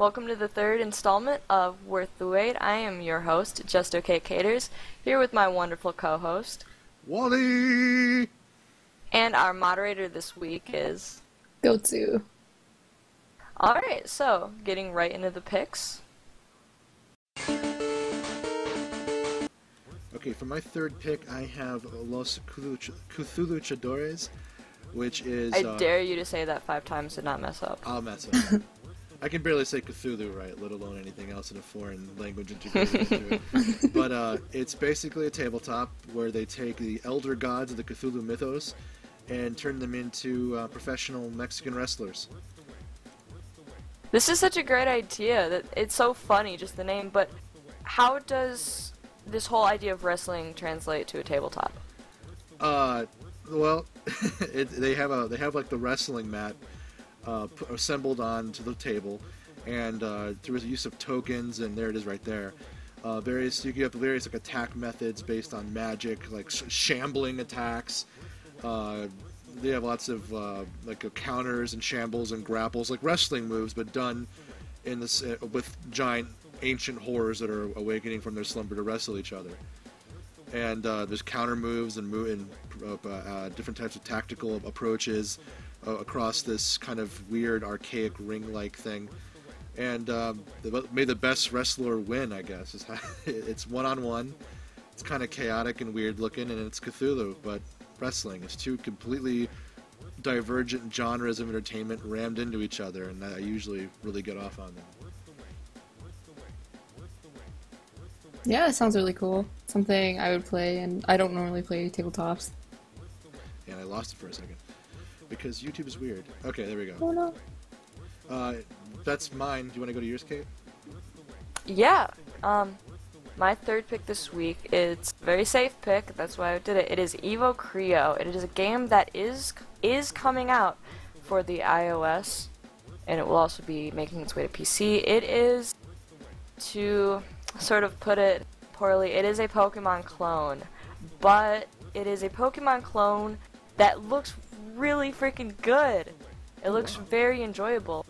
Welcome to the third installment of Worth the Wait. I am your host, Just Okay Caters, here with my wonderful co-host, Wally! And our moderator this week is... Go-to. Alright, so, getting right into the picks. Okay, for my third pick, I have Los Cthuluchadores, which is... I dare you to say that 5 times and not mess up. I'll mess up. I can barely say Cthulhu right, let alone anything else in a foreign language integrated into it. But it's basically a tabletop where they take the elder gods of the Cthulhu mythos and turn them into professional Mexican wrestlers. This is such a great idea. That it's so funny, just the name, but how does this whole idea of wrestling translate to a tabletop? Well, they have like the wrestling mat assembled onto the table, and through the use of tokens, and there it is right there. You have various like attack methods based on magic, like shambling attacks. They have lots of counters and shambles and grapples, like wrestling moves, but done in this with giant ancient horrors that are awakening from their slumber to wrestle each other. And there's counter moves and different types of tactical approaches across this kind of weird, archaic ring-like thing. And may the best wrestler win, I guess. It's one-on-one. It's kind of chaotic and weird-looking, and it's Cthulhu, but wrestling. It's two completely divergent genres of entertainment rammed into each other, and I usually really get off on them. Yeah, it sounds really cool. Something I would play, and I don't normally play tabletops. And I lost it for a second. Because YouTube is weird. Okay, there we go. Oh no. That's mine. Do you want to go to yours, Kate? Yeah, my third pick this week, it's a very safe pick, that's why I did it. It is EvoCreo. It is a game that is coming out for the iOS, and it will also be making its way to PC. It is, to sort of put it poorly, it is a Pokemon clone, but it is a Pokemon clone that looks really freaking good. It looks very enjoyable.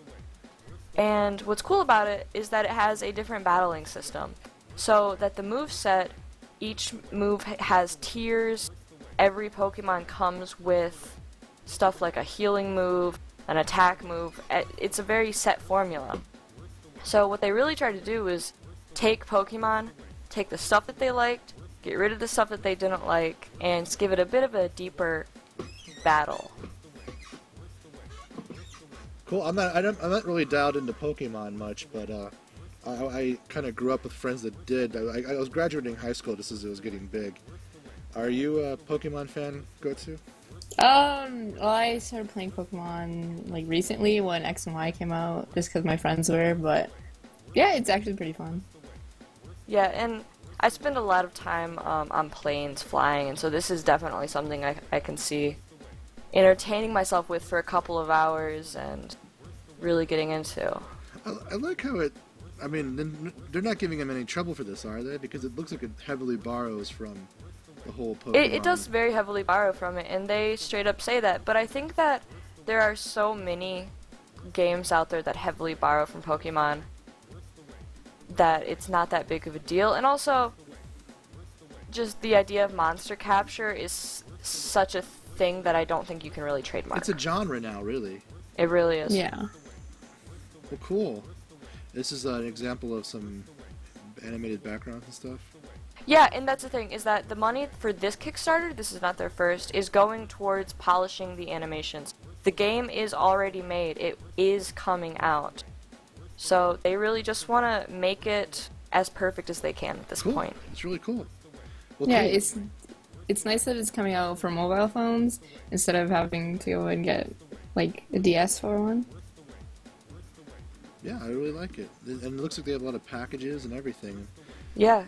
And what's cool about it is that it has a different battling system. So that the moveset, each move has tiers. Every Pokemon comes with stuff like a healing move, an attack move. It's a very set formula. So what they really try to do is take Pokemon, take the stuff that they liked, get rid of the stuff that they didn't like, and just give it a bit of a deeper battle. Cool. I'm not really dialed into Pokemon much, but I kind of grew up with friends that did. I was graduating high school just as it was getting big. Are you a Pokemon fan, Go-To? Well, I started playing Pokemon like recently when X and Y came out, just because my friends were. But yeah, it's actually pretty fun. Yeah, and I spend a lot of time on planes flying, and so this is definitely something I can see entertaining myself with for a couple of hours and really getting into. I like how it... I mean, they're not giving him any trouble for this, are they? Because it looks like it heavily borrows from the whole Pokemon. It does very heavily borrow from it, and they straight up say that, but I think that there are so many games out there that heavily borrow from Pokemon that it's not that big of a deal. And also, just the idea of monster capture is such a thing that I don't think you can really trademark. It's a genre now, really. It really is. Yeah. Well, cool. This is an example of some animated backgrounds and stuff. Yeah, and that's the thing, is that the money for this Kickstarter, this is not their first, is going towards polishing the animations. The game is already made. It is coming out. So they really just want to make it as perfect as they can at this point. It's really cool. Well, Yeah, cool. it's nice that it's coming out for mobile phones instead of having to go and get like a DS for one. Yeah, I really like it. And it looks like they have a lot of packages and everything. Yeah.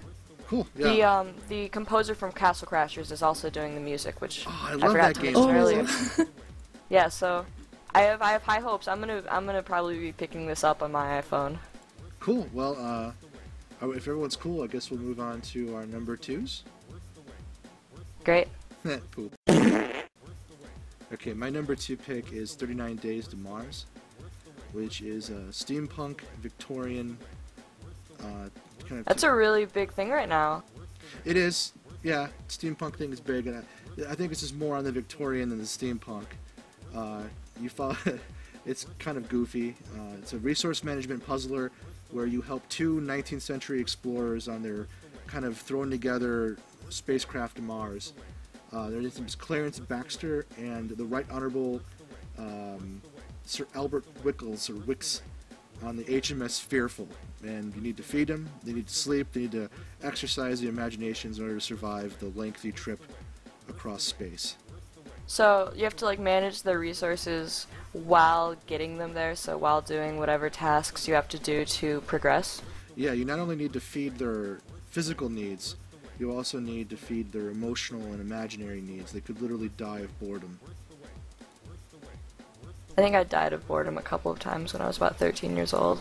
Cool. Yeah. The composer from Castle Crashers is also doing the music, which I I love forgot that to game. mention earlier. Yeah, so I have high hopes. I'm gonna probably be picking this up on my iPhone. Cool. Well, if everyone's cool, I guess we'll move on to our number 2s. Great. Okay, my number 2 pick is 39 Days to Mars. which is a steampunk Victorian kind of. That's a really big thing right now. It is, yeah. Steampunk thing is big, and I think this is more on the Victorian than the steampunk. You follow. It's kind of goofy. It's a resource management puzzler where you help two 19th century explorers on their kind of thrown together spacecraft to Mars. Their names is Clarence Baxter and the Right Honorable Sir Albert Wickles, or Wicks, on the HMS Fearful. And you need to feed them, they need to sleep, they need to exercise their imaginations in order to survive the lengthy trip across space. So you have to like manage the resources while getting them there, so while doing whatever tasks you have to do to progress. Yeah, you not only need to feed their physical needs, you also need to feed their emotional and imaginary needs. They could literally die of boredom. I think I died of boredom a couple of times when I was about 13 years old.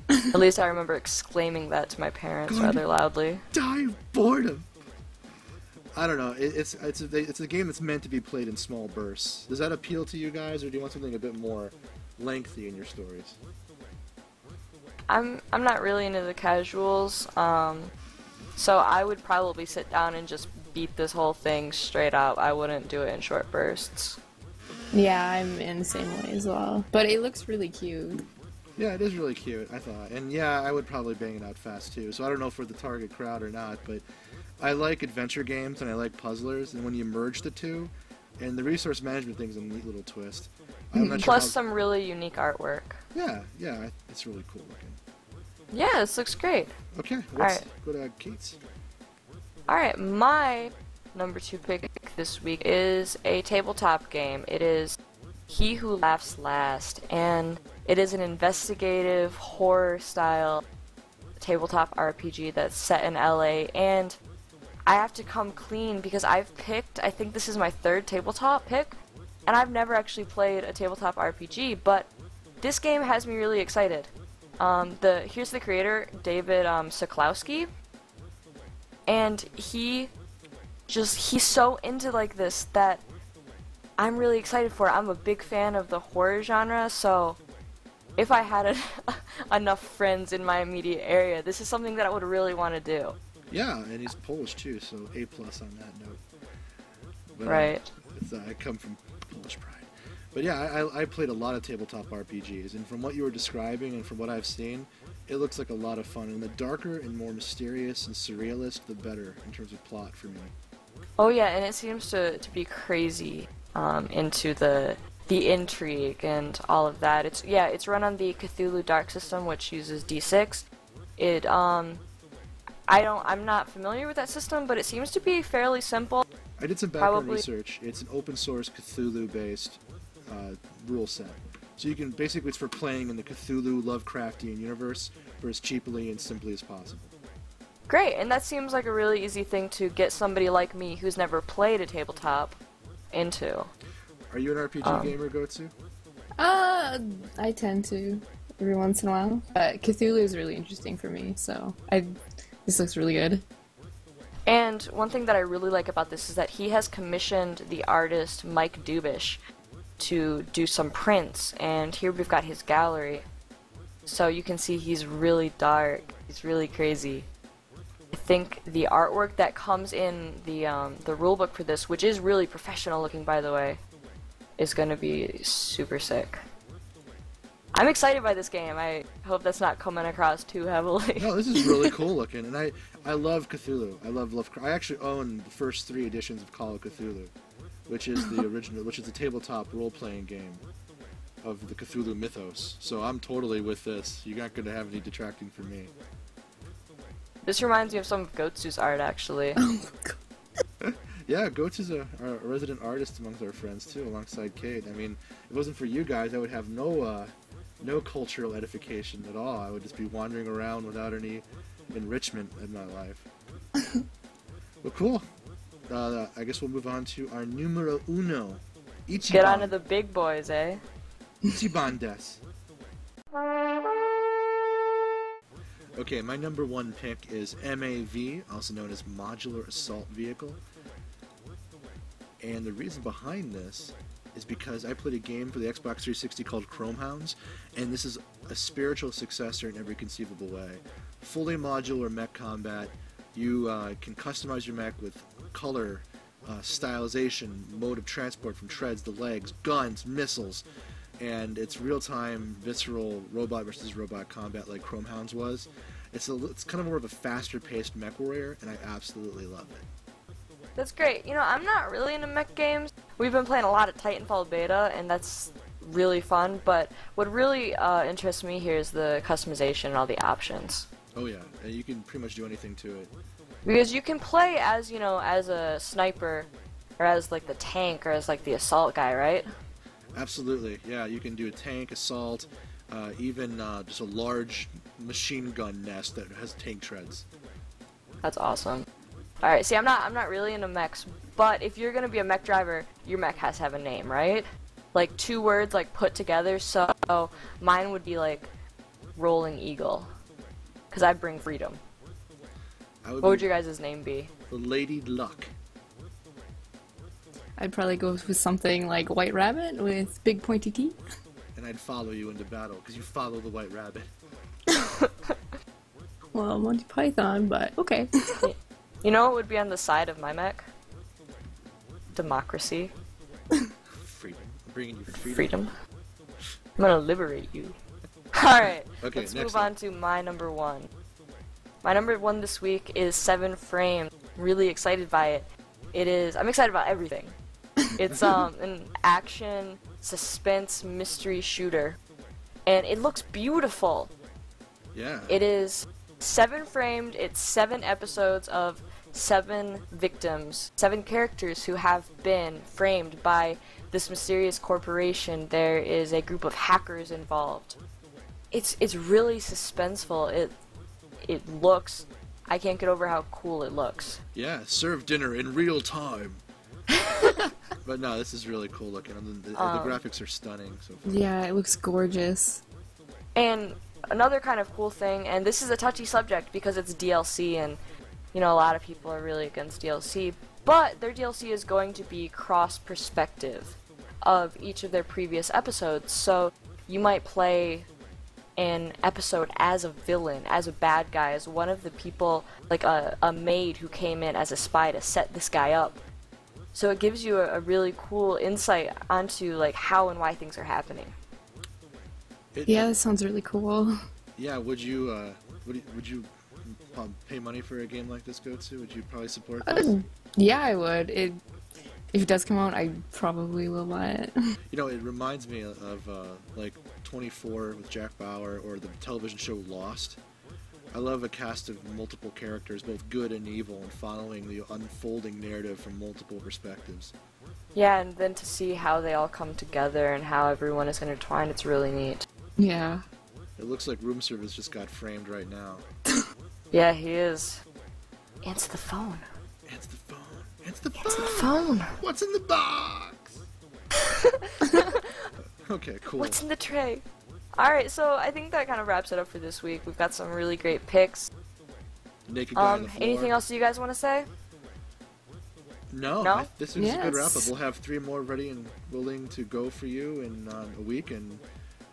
At least I remember exclaiming that to my parents rather loudly. Die of boredom! I don't know. It's a game that's meant to be played in small bursts. Does that appeal to you guys, or do you want something a bit more lengthy in your stories? I'm not really into the casuals, so I would probably sit down and just beat this whole thing straight up. I wouldn't do it in short bursts. Yeah, I'm in the same way as well. But it looks really cute. Yeah, it is really cute, I thought. And yeah, I would probably bang it out fast too. So I don't know if we're the target crowd or not, but I like adventure games and I like puzzlers, and when you merge the two, and the resource management thing's a neat little twist. I'm not Plus sure some really unique artwork. Yeah, it's really cool looking. Yeah, this looks great. Okay, let's Alright. go to Kate's. Alright, my number 2 pick this week is a tabletop game. It is He Who Laughs Last, and it is an investigative horror-style tabletop RPG that's set in LA, and I have to come clean because I think this is my 3rd tabletop pick, and I've never actually played a tabletop RPG, but this game has me really excited. Here's the creator, David Sokolowski, and he's so into like this that I'm really excited for it. I'm a big fan of the horror genre, so if I had enough friends in my immediate area, this is something that I would really want to do. Yeah, and he's Polish too, so A+ on that note. But, right. I come from Polish pride. But yeah, I played a lot of tabletop RPGs, and from what you were describing and from what I've seen, it looks like a lot of fun. And the darker and more mysterious and surrealist, the better in terms of plot for me. Oh yeah, and it seems to be crazy into the intrigue and all of that. It's run on the Cthulhu Dark system, which uses D6. I'm not familiar with that system, but it seems to be fairly simple. I did some background research. It's an open source Cthulhu-based rule set. So you can basically, it's for playing in the Cthulhu Lovecraftian universe for as cheaply and simply as possible. Great, and that seems like a really easy thing to get somebody like me who's never played a tabletop into. Are you an RPG gamer, Gotsu? I tend to every once in a while. But Cthulhu is really interesting for me, so this looks really good. And one thing that I really like about this is that he has commissioned the artist Mike Dubish to do some prints, and here we've got his gallery. So you can see he's really dark, he's really crazy. I think the artwork that comes in the rulebook for this, which is really professional looking by the way, is going to be super sick. I'm excited by this game. I hope that's not coming across too heavily. No, this is really cool looking, and I love Cthulhu. I love Lovecraft. I actually own the first 3 editions of Call of Cthulhu, which is the original, which is the tabletop role-playing game of the Cthulhu mythos. So I'm totally with this. You're not going to have any detracting from me. This reminds me of some of Gotsu's art, actually. Yeah, Goats is a resident artist amongst our friends too, alongside Kate. I mean, if it wasn't for you guys, I would have no cultural edification at all. I would just be wandering around without any enrichment in my life. Well, cool. I guess we'll move on to our numero uno. Ichiban. Get on to the big boys, eh? Ichiban desu. Okay, my number 1 pick is M.A.V, also known as Modular Assault Vehicle. And the reason behind this is because I played a game for the Xbox 360 called Chrome Hounds, and this is a spiritual successor in every conceivable way. Fully modular mech combat. You can customize your mech with color, stylization, mode of transport from treads to legs, guns, missiles, and it's real-time, visceral robot versus robot combat like Chrome Hounds was. It's kind of more of a faster-paced mech warrior, and I absolutely love it. That's great. You know, I'm not really into mech games. We've been playing a lot of Titanfall beta, and that's really fun, but what really interests me here is the customization and all the options. Oh yeah, you can pretty much do anything to it. Because you can play as, you know, as a sniper, or as like the tank, or as like the assault guy, right? Absolutely, yeah, you can do a tank, assault, even just a large machine gun nest that has tank treads. That's awesome. Alright, see, I'm not really into mechs, but if you're gonna be a mech driver, your mech has to have a name, right? Like 2 words like put together, so mine would be like Rolling Eagle, because I bring freedom. What would your guys' name be? The Lady Luck. I'd probably go with something like White Rabbit with big pointy teeth. And I'd follow you into battle, because you follow the White Rabbit. Well, Monty Python, but okay. You know what would be on the side of my mech? Democracy. Freedom. I'm bringing you freedom. Freedom. I'm gonna liberate you. Alright, Okay, let's next move on up. to my number 1. My number 1 this week is 7 Frames. Really excited by it. I'm excited about everything. It's an action, suspense, mystery shooter. And it looks beautiful. Yeah. It is 7 framed, it's 7 episodes of 7 victims, 7 characters who have been framed by this mysterious corporation. There is a group of hackers involved. It's really suspenseful. It looks, I can't get over how cool it looks. Yeah, serve dinner in real time. But no, this is really cool looking. The graphics are stunning so far. Yeah, it looks gorgeous. And another kind of cool thing, and this is a touchy subject because it's DLC, and you know, a lot of people are really against DLC, but their DLC is going to be cross-perspective of each of their previous episodes, so you might play an episode as a villain, as a bad guy, as one of the people, like a maid who came in as a spy to set this guy up. So it gives you a really cool insight onto like how and why things are happening. Yeah, that sounds really cool. Yeah, would you pay money for a game like this, Goatsu? Would you probably support this? Yeah, I would. If it does come out, I probably will buy it. You know, it reminds me of like 24 with Jack Bauer, or the television show Lost. I love a cast of multiple characters, both good and evil, and following the unfolding narrative from multiple perspectives. Yeah, and then to see how they all come together and how everyone is intertwined, it's really neat. Yeah. It looks like room service just got framed right now. Yeah, he is. Answer the phone. Answer the phone. Answer the Answer the phone. phone. What's in the box? Okay, cool. What's in the tray? Alright, so I think that kind of wraps it up for this week. We've got some really great picks. Naked guy on the floor. Anything else you guys want to say? No? No? This is a good Yes. wrap up. We'll have 3 more ready and willing to go for you in a week, and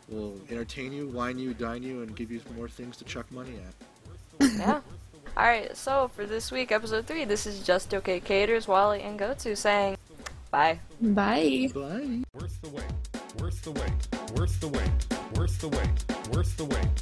we'll entertain you, wine you, dine you, and give you more things to chuck money at. Yeah. Alright, so for this week, episode 3, this is Just Okay Caters, Wally, and Goatsu saying bye. Bye. Bye. Worth the wait, worth the wait, worth the wait, worth the wait, worth the wait.